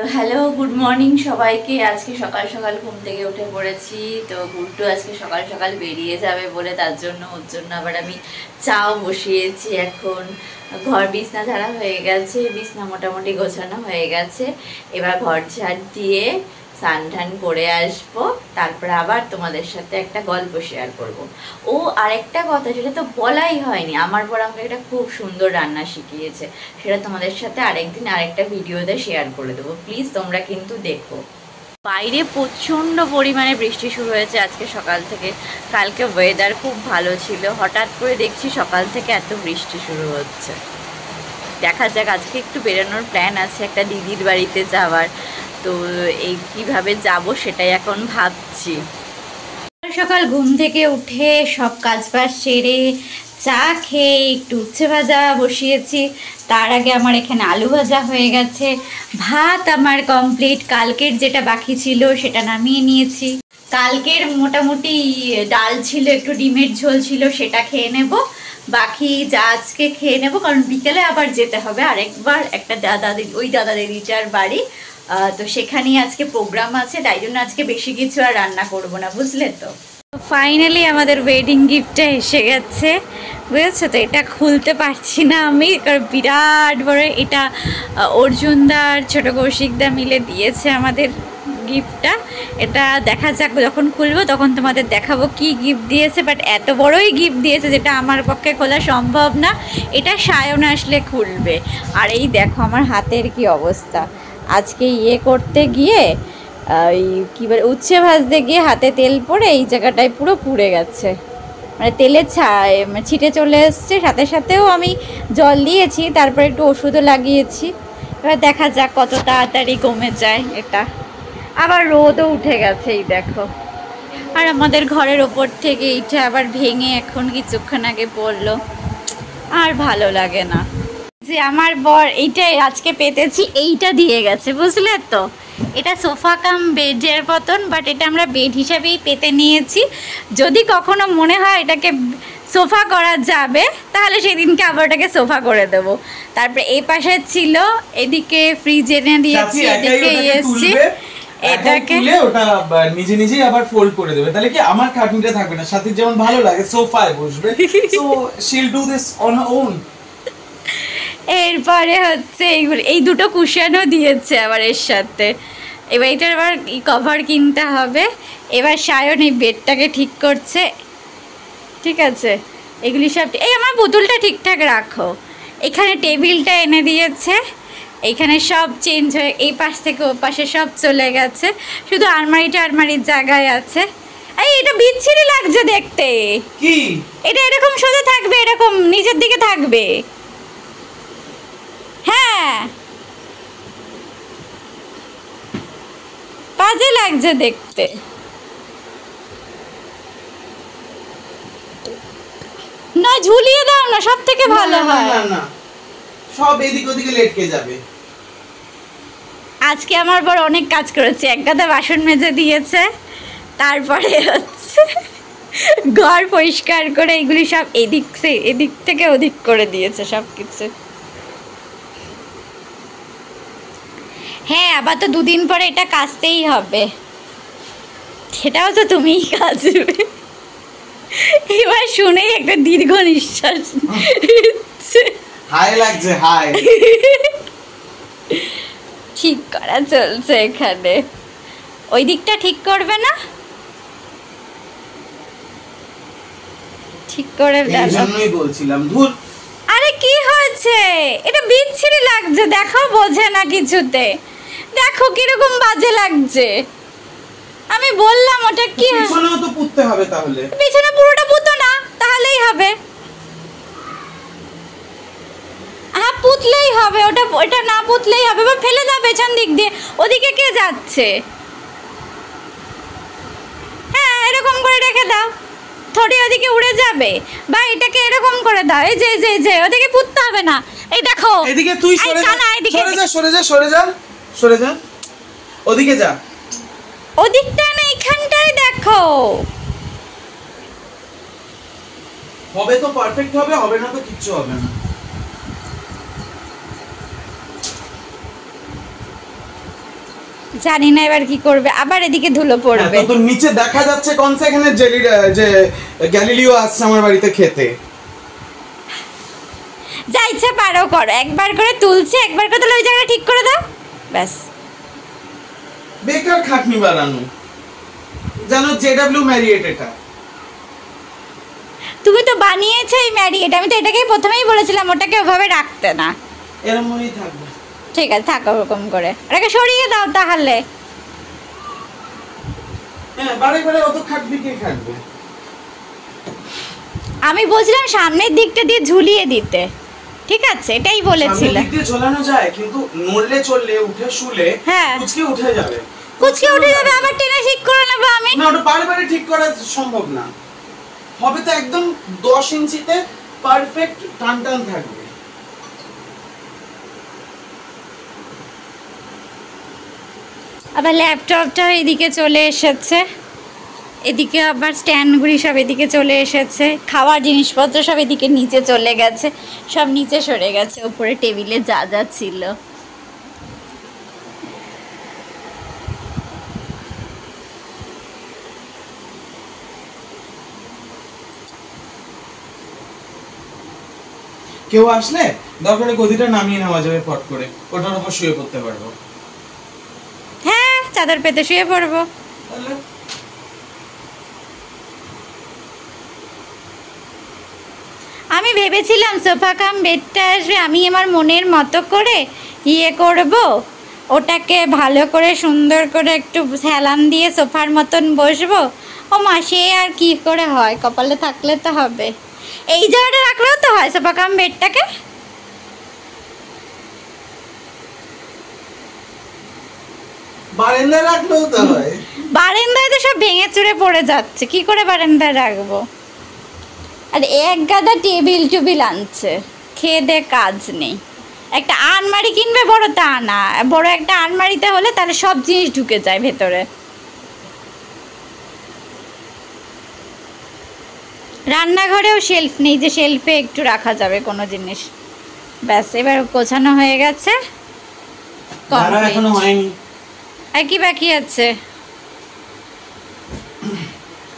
তো hello good morning সবাইকে। আজকে সকাল সকাল ঘুম থেকে উঠে পড়েছি। তো গুড্ডু আজকে সকাল সকাল বেরিয়ে যাবে বলে ওর জন্য আবার আমি চাও বসিয়েছি। এখন ঘর বিছনা ঝাড়া হয়ে গেছে, বিছনা মোটামুটি গোছানো হয়ে গেছে। এবার ঘর ঝাড় দিয়ে স্নান টান করে আসবো, তারপরে আবার তোমাদের সাথে একটা গল্প শেয়ার করব। ও আরেকটা কথা, যেটা তো বলাই হয়নি, আমার বর আমাকে একটা খুব সুন্দর রান্না শিখিয়েছে, সেটা তোমাদের সাথে আরেকদিন আরেকটা ভিডিওতে শেয়ার করে দেবো। প্লিজ তোমরা কিন্তু দেখো। বাইরে প্রচণ্ড পরিমাণে বৃষ্টি শুরু হয়েছে আজকে সকাল থেকে। কালকে ওয়েদার খুব ভালো ছিল, হঠাৎ করে দেখছি সকাল থেকে এত বৃষ্টি শুরু হচ্ছে। দেখা যাক, আজকে একটু বেরোনোর প্ল্যান আছে, একটা দিদির বাড়িতে যাওয়ার। তো এই কিভাবে যাব সেটাই এখন ভাবছি। সকাল ঘুম থেকে উঠে সব কাজবাজ সেরে চা খেয়ে একটু উচ্ছে ভাজা বসিয়েছি। তার আগে আমার এখানে আলু ভাজা হয়ে গেছে, ভাত আমার কমপ্লিট। কালকের যেটা বাকি ছিল সেটা নামিয়ে নিয়েছি। কালকের মোটামুটি ডাল ছিল, একটু ডিমের ঝোল ছিল, সেটা খেয়ে নেব। বাকি যা আজকে খেয়ে নেব, কারণ বিকেলে আবার যেতে হবে আরেকবার একটা দাদা দিদিটার বাড়ি। তো সেখানেই আজকে প্রোগ্রাম আছে, তাই জন্য আজকে বেশি কিছু আর রান্না করব না, বুঝলে তো। ফাইনালি আমাদের ওয়েডিং গিফটটা এসে গেছে, বুঝেছো তো। এটা খুলতে পারছি না আমি, কারণ বিরাট বড়। এটা অর্জুনদার ছোট কৌশিকদা মিলে দিয়েছে আমাদের গিফটটা। এটা দেখা যাক, যখন খুলবো তখন তোমাদের দেখাবো কি গিফট দিয়েছে। বাট এত বড়ই গিফট দিয়েছে যেটা আমার পক্ষে খোলা সম্ভব না। এটা সায়ন আসলে খুলবে। আর এই দেখো আমার হাতের কি অবস্থা। আজকে করতে গিয়ে ওই কী বলে উচ্ছে ভাজতে গিয়ে হাতে তেল পড়ে এই জায়গাটায় পুরো পুড়ে গেছে, মানে তেলের ছিটে চলে এসছে। সাথে সাথেও আমি জল দিয়েছি, তারপরে একটু ওষুধও লাগিয়েছি। এবার দেখা যাক কত তাড়াতাড়ি কমে যায় এটা। আবার রোদও উঠে গেছে, এই দেখো। আর আমাদের ঘরের ওপর থেকে এইটা আবার ভেঙে এখন কিছুক্ষণ আগে পড়লো, আর ভালো লাগে না। যে আমার বর এইটাই আজকে পেতেছি, এইটা দিয়ে গেছে, বুঝলে তো। এটা সোফা কাম বেডের মতন, বাট এটা আমরা বেড হিসাবেই পেতে নিয়েছি। যদি কখনো মনে হয় এটাকে সোফা করা যাবে, তাহলে সেদিনকে আবার ওটাকে সোফা করে দেব। তারপরে এই পাশে ছিল, এদিকে ফ্রিজ এনে দিয়েছি, এদিকে এসছি। এটাকে ওটা নিজে নিজেই আবার ফোল্ড করে দেবে, তাহলে কি আমার খাটনিটা থাকবে না, সাথে যেমন ভালো লাগে সোফায় বসবে। So she will do this on her own. এরপরে হচ্ছে এইগুলো, এই দুটো কুশনও দিয়েছে আবার এর সাথে। এবার এটার আবার কভার কিনতে হবে। এবার সায়ন এই বেডটাকে ঠিক করছে, ঠিক আছে। এগুলি সব, এই আমার পুতুলটা ঠিকঠাক রাখো। এখানে টেবিলটা এনে দিয়েছে, এইখানে সব চেঞ্জ হয়ে এই পাশ থেকে ও পাশে সব চলে গেছে, শুধু আলমারির জায়গায় আছে। এই এটা বিচ্ছিরি লাগছে দেখতে। কি এটা এরকম সোজা থাকবে, এরকম নিচের দিকে থাকবে। হ্যাঁ, বাজে লাগছে দেখতে। না ঝুলিয়ে দাও না, সব থেকে ভালো হয়। না না, সব এদিক ওদিকে লটকে যাবে। আজকে আমার বর অনেক কাজ করেছে, এক গাদা বাসন মেজে দিয়েছে, তারপরে হচ্ছে ঘর পরিষ্কার করে এগুলি সব এদিক থেকে ওদিক করে দিয়েছে সব কিছু। হ্যাঁ, আবার তো দুদিন পরে এটা কাচতেই হবে, সেটাও তো তুমিই কাচবে। এবার শুনেই একটা দীর্ঘ নিঃশ্বাস হাই লাগছে, হাই। ঠিক করা চলছে এখানে। ওই দিকটা ঠিক করবে না, ঠিক করে এই জন্যই বলছিলাম ধুর। আরে কি হয়েছে, এটা বিচ্ছিরি লাগছে, দেখো বোঝে না কিছুতে। দেখো কিরকম বাজে লাগছে। আমি বললাম ওটা কি, পিছনেও তো পুততে হবে, তাহলে পিছনে পুরোটা পুতো না, তাহলেই হবে। হ্যাঁ পুতলেই হবে, ওটা না পুতলেই হবে। বা ফেলে দাও পেছন দিক দিয়ে, ওদিকে কে যাচ্ছে। হ্যাঁ এরকম করে রেখে দাও, থোড়ি ওদিকে উড়ে যাবে। বা এটাকে এরকম করে দাও, এই যে ওদিকে পুততে হবে না। এই দেখো এদিকে, তুই সরে যা, সরে যা, ওদিকে যা। ওদিকটা না, এইখানটাই দেখো। হবে তো পারফেক্ট হবে, হবে না তো কিচ্ছু হবে না। জানি না এবার কি করবে, আবার এদিকে ধুলো পড়বে। তো নিচে দেখা যাচ্ছে কোন সেখানে যে গ্যালিলিও আসছে আমার বাড়িতে খেতে। যা ইচ্ছা পারো করো, একবার করে তুলছে, একবার করে তাহলে ওই জায়গাটা ঠিক করে দাও ব্যাস। বেকার খাটনি বানানো, জানো জেডব্লিউ ম্যারিয়েট এটা। তুমি তো বানিয়েছো এই ম্যারিয়েট, আমি তো এটাকেই প্রথমেই বলেছিলাম ওটাকে ওভাবে রাখতে না। এরকমই থাকবে। ঠিক আছে থাকো ওরকম করে, ওটাকে সরিয়ে দাও তাহলে। হ্যাঁ বারে বারে অত খাটবি কে খাটবে? আমি বলছিলাম সামনের দিকটা দিয়ে ঝুলিয়ে দিতে, ঠিক আছে এটাই বলেছিলাম। সামনের দিক দিয়ে ঝোলানো যায়, কিন্তু নড়লে চললে উঠে শুলে হ্যাঁ কুচকে উঠে যাবে। কুচকে উঠে যাবে, আবার টেনে ঠিক করে নেবো আমি। না ওটা বারে বারে ঠিক করা সম্ভব না, হবে তো একদম 10 ইঞ্চিতে পারফেক্ট টান টান থাকবে। আবার ল্যাপটপটা এদিকে চলে এসেছে, এদিকে আবার স্ট্যান্ডগুলি সব এদিকে চলে এসেছে, খাওয়ার জিনিসপত্র সব এদিকে নিচে চলে গেছে, সব নিচে সরে গেছে, উপরে টেবিলে যা যা ছিল। কেউ আসলে দরকারে গদিটা নামিয়ে নেওয়া যাবে ফট করে, ওটার উপর শুয়ে পড়তে পারবো। হ্যাঁ চাদর পেতে শুয়ে পড়বো। তাহলে আমি ভেবেছিলাম সোফা কাম বেডটা আসবে, আমি আমার মনের মতো করে ইয়ে করব, ওটাকে ভালো করে সুন্দর করে একটু হেলান দিয়ে সোফার মতন বসবো। ও মা সে আর কি করে হয়, কপালে থাকলে তো হবে। এই জায়গাটা রাখলেও তো হয় সোফা কাম বেডটাকে। বারান্দায় রাখলেও তো হয়। বারান্দায় তো সব ভেঙে চুরে পড়ে যাচ্ছে, কি করে বারান্দায় রাখবো? আর এক গাদা টেবিল টুবিল আনছে, খেয়ে দে কাজ নেই। একটা আলমারি কিনবে বড়, তা না, বড় একটা আলমারিতে হলে তাহলে সব জিনিস ঢুকে যায় ভেতরে। রান্নাঘরেও শেলফ নেই যে শেলফে একটু রাখা যাবে কোনো জিনিস। ব্যাস এবার গোছানো হয়ে গেছে, এখনো হয়নি। আর কি বাকি আছে?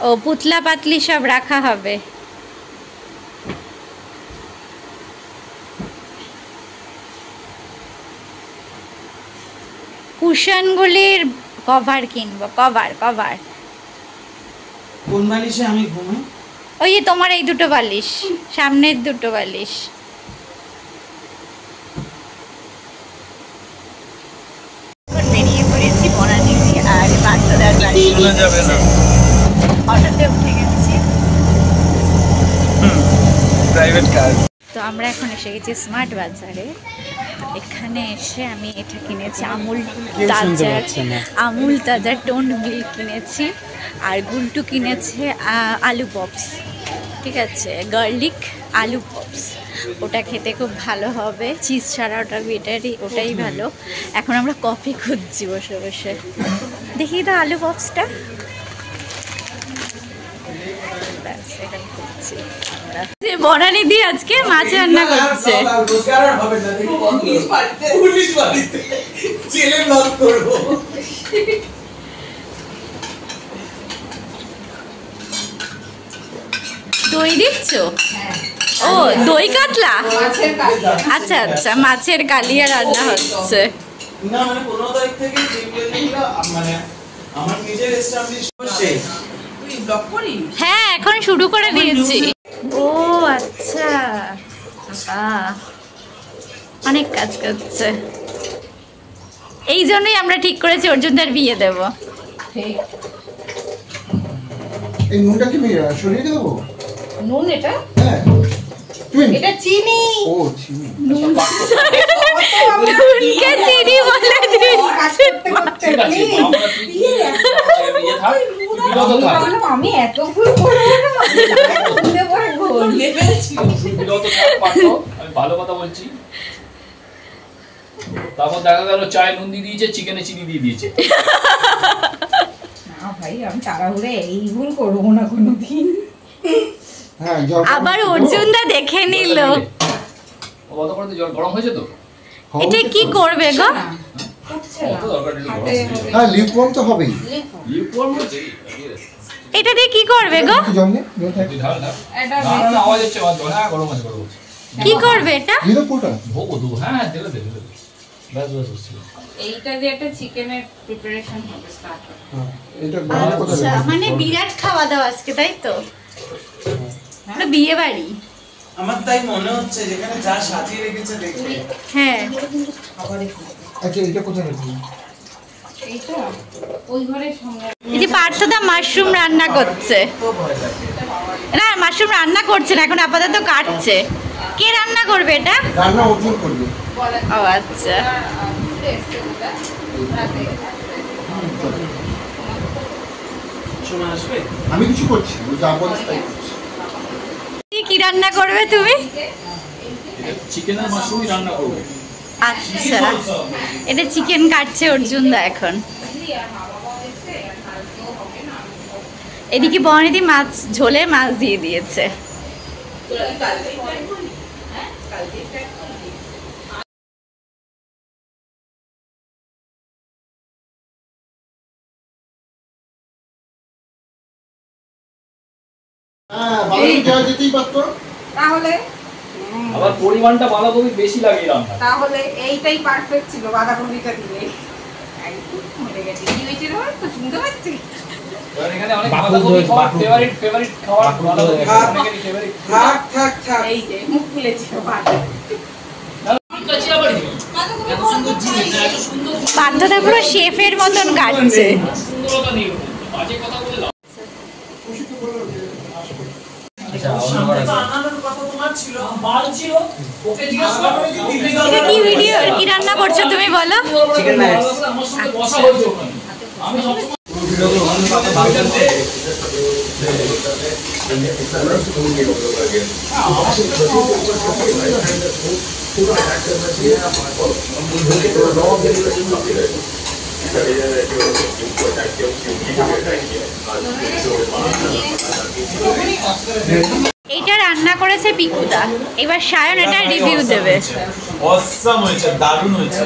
ও পুতলা পাতলি সব রাখা হবে। কুশনগুলির কভার কিনবো, কভার কভার। কোন বালিশে আমি ঘুমাই? ওই যে তোমার এই দুটো বালিশ, সামনের দুটো বালিশ। বেরিয়ে পড়েছি বনানী আর বাগদাদার বাড়ি, যাবে না, অটোতে উঠে গেছি। Private car. তো আমরা এখন এসে গেছি স্মার্ট বাজারে। এখানে এসে আমি এটা কিনেছি, আমুল তাজা টোন্ড মিল্ক কিনেছি, আর গুলটু কিনেছে আলু পপস, ঠিক আছে, গার্লিক আলু পপস। ওটা খেতে খুব ভালো হবে, চিজ ছাড়া ওটা ওটাই ভালো। এখন আমরা কফি খুঁজছি বসে বসে, দেখি তো আলু পপসটা। বনানি দি আজকে মাছ রান্না করছে। দই দিচ্ছ? ও দই কাতলা, আচ্ছা আচ্ছা, মাছের কালিয়া রান্না হচ্ছে। না মানে 15 তারিখ থেকে মানে আমার নিজের এস্টাবলিশ করছে। তুই ব্লগ করিস? হ্যাঁ এখন শুরু করে দিয়েছি। ও আচ্ছা, অনেক কাজ করছে, এই জন্যই আমরা ঠিক করেছি অর্জুনদার বিয়ে দেব। এই নুনটা কি সরিয়ে দেবো? নুন এটা? হ্যাঁ এটা চিনি। ও চিনি। নুনকে চিনি বলে দিচ্ছে। আমি এত ভুল করবো না, আমি ভালো কথা বলছি। তারপর দেখা গেল চায় নুন দিয়ে দিয়েছে, চিকেনে চিনি দিয়ে দিয়েছে। না ভাই আমি তাড়াহুড়ে এই ভুল করবো না কোনোদিন। আবার অর্জুনদা দেখে নিল। জল গরম হয়েছে তো? এটা কি করবে গো? অত দরকার নেই, গরম ছিল। হ্যাঁ লিপওয়ার্ম তো হবেই। লিপওয়ার্ম হচ্ছে, এটা দিয়ে কি করবে গো? একটু জল নে, জল থাক। তুই ঢাল না। না, না, আওয়াজ হচ্ছে, হ্যাঁ, গরম আছে, গরম আছে। কি করবে এটা? দিয়ে দাও পুরোটা। হ্যাঁ, দিলে দে। ব্যাস হচ্ছে। এইটা দিয়ে একটা চিকেনের প্রিপারেশন হবে স্টার্ট হবে। হ্যাঁ, এটা বানালে কোথায় আচ্ছা, দেবো? মানে বিরাট খাওয়া দাওয়া আজকে, তাই তো? একটা বিয়ে বাড়ি। আমার তাই মনে হচ্ছে যেখানে যা সাজিয়ে রেখেছে দেখে। হ্যাঁ, আচ্ছা এটা কোথায় রাখবো? এইটা ওই ঘরের সামনে এই যে পার্থদা মাশরুম রান্না করছে। তো ভয় লাগে। না, মাশরুম রান্না করছে না, এখন আপাতত কাটছে। কে রান্না করবে এটা? রান্না অর্জুন করবে। ও আচ্ছা। সময় আসবে? আমি কিছু করছি না, ও যা বলছে তাই করছি। কি রান্না করবে তুমি? চিকেনের মাশরুমই রান্না করবে। আচ্ছা, এটা চিকেন কাটছে অর্জুন দা এখন। এদিকে বনেদি মাছ ঝোলে মাছ দিয়ে দিয়েছে। হ্যাঁ বাবাকে যাওয়া যেতেই পারতো। তাহলে আবার পরিমাণটা বাঁধাকপি বেশি লাগে এই রান্না। তাহলে এইটাই পারফেক্ট ছিল বাঁধাকপিটা দিয়ে। একদম মরে গেছে। কি হয়েছে রে ভাই? তো শুনতে পাচ্ছি। এবার এখানে অনেক বাঁধাকপি খাওয়ার ফেভারিট খাবার বাঁধাকপি। হ্যাঁ। অনেকেরই ফেভারিট। থাক। এই যে মুখ খুলেছিল বাঁধাকপি। পার্থদা পুরো শেফের মতন কাটছে। সুন্দরতা নেই, বাজে কথা বলে লাভ। বানানোর কথা তোমার ছিল। মাল ছিল, ওকে জিজ্ঞাসা করো। এটা কি ভিডিও, কি রান্না করছো তুমি বলো? Chicken nuggets. আমার সঙ্গে বসা হয়েছে ওখানে। আমি সবসময় এইটা রান্না করেছে পিকুদা, এবার সায়ন এটা রিভিউ দেবে। অসাম হয়েছে, দারুণ হয়েছে।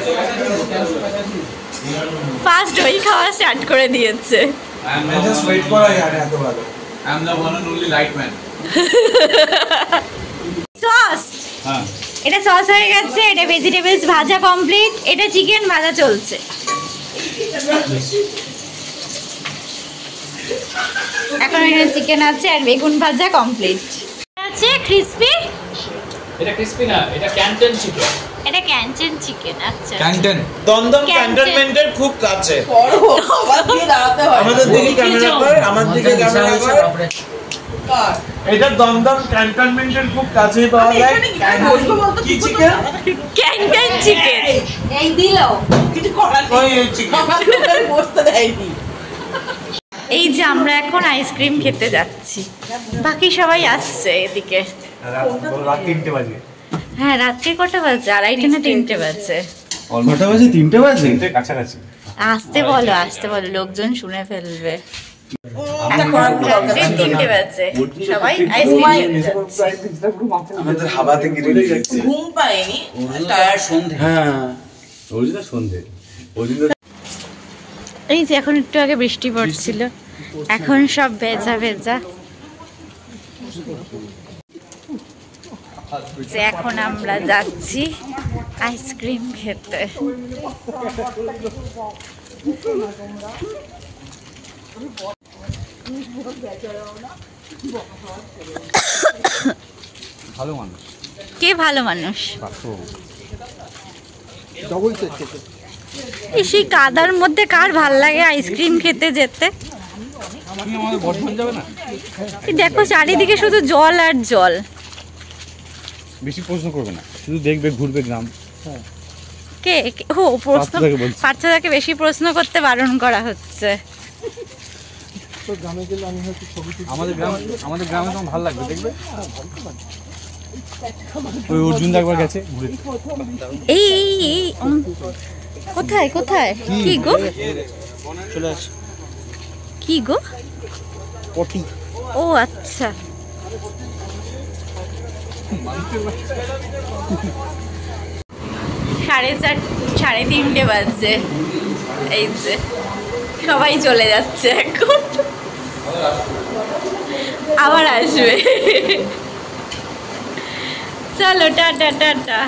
ফার্স্ট ওই খাওয়া স্টার্ট করে দিয়েছে। I just wait করা জানে এত ভালো। I'm the one and only light man. Sauce, হ্যাঁ, এটা সস হয়ে গেছে, এটা ভেজিটেবলস ভাজা কমপ্লিট, এটা চিকেন ভাজা চলছে। এখন এখানে চিকেন আছে আর বেগুন ভাজা কমপ্লিট আছে। ক্রিসপি, এটা ক্রিসপি না, এটা ক্যান্টন চিকেন। এটা ক্যান্টেন চিকেন। আচ্ছা, ক্যান্টন দমদম Canton. ক্যান্টনমেন্টের খুব কাছে। আমাদের দিকে ক্যামেরা কর, আমার দিকে ক্যামেরা কর। এটা দমদম ক্যান্টনমেন্টের খুব কাছেই পাওয়া যায়। কি চিকেন? Canton chicken. এই দিলো ওই চিকেন। এই যে আমরা এখন আইসক্রিম খেতে যাচ্ছি, বাকি সবাই আসছে এদিকে। রাত 3টে বাজে। হ্যাঁ, রাত্রি কটা বাজে? 2:30 না 3টে বাজে। কটা বাজে? 3টে বাজে? কাছাকাছি। আসতে বলো, লোকজন শুনে ফেলবে। এখন রাত্রি 3টে বাজে, সবাই আইসক্রিম খেতে যাচ্ছে। আমাদের হাওয়াতে গিরে যাচ্ছে। ঘুম পাইনি টায়ার সন্ধে হ্যাঁ, ওইদিন সন্ধে ওইদিন এই যে এখন একটু আগে বৃষ্টি পড়ছিল, এখন সব ভেজা ভেজা। যে এখন আমরা যাচ্ছি আইসক্রিম খেতে। ভালো মানুষ কে ভালো মানুষ? ডবল চেক করতে। সেই কাদার মধ্যে কার ভাল লাগে আইসক্রিম খেতে যেতে? তুমি আমাদের বর্ধমান যাবে না? এই দেখো চারিদিকে শুধু জল আর জল। বেশি প্রশ্ন করবে না, শুধু দেখবে, ঘুরবে গ্রাম। ও প্রশ্ন, পার্থদাকে বলছি। বাচ্চাদেরকে বেশি প্রশ্ন করতে বারণ করা হচ্ছে। তো গ্রামে গেলে আমি হয়তো ছবি তুলতে। আমাদের গ্রামে তোমার ভালো লাগবে, দেখবে। ওই অর্জুন একবার গেছে ঘুরে। এই এই এই কোথায় কোথায় কি গো? চলে আস কি গো? পটি। ও আচ্ছা, 3:30 বাজছে। এই যে সবাই চলে যাচ্ছে এখন, আবার আসবে। চলো টাটা টাটা।